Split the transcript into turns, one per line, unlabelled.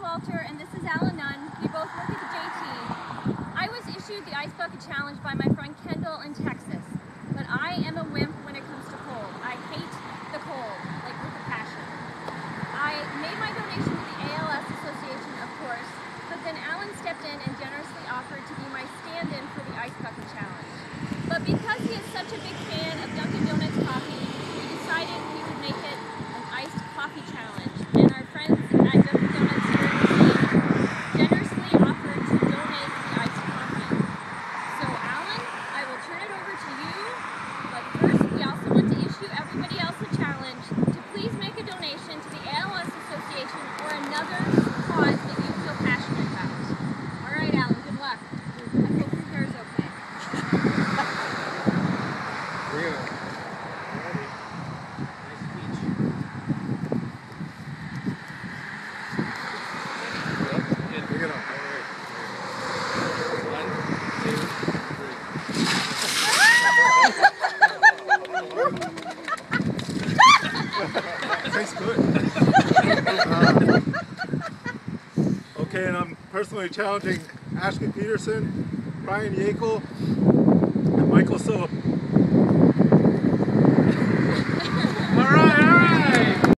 Walter, and this is Alan Nunn. We both work at the JT. I was issued the Ice Bucket Challenge by my friend Kendall in Texas, but I am a wimp when it comes to cold. I hate the cold, like with a passion. I made my donation to the ALS Association, of course, but then Alan stepped in and generously offered to be my stand-in for the Ice Bucket Challenge. But because he is such a big fan of Dunkin' Donuts coffee, we decided we would make it an iced coffee challenge. And our friends at Dunkin' Donuts here in the city generously offered to donate the iced coffee. So Alan, I will turn it over to you. But first, we also want to issue everybody else a challenge to please make a donation to the ALS Association or another cause that you feel passionate about. All right, Alan, good luck. I hope your hair is okay.
Here we go. Ready? Nice speech. Yep. Bring it on. All right. 1, 2, 3. Tastes good. Okay, and I'm personally challenging Ashley Peterson, Brian Yakel, and Michael Silva.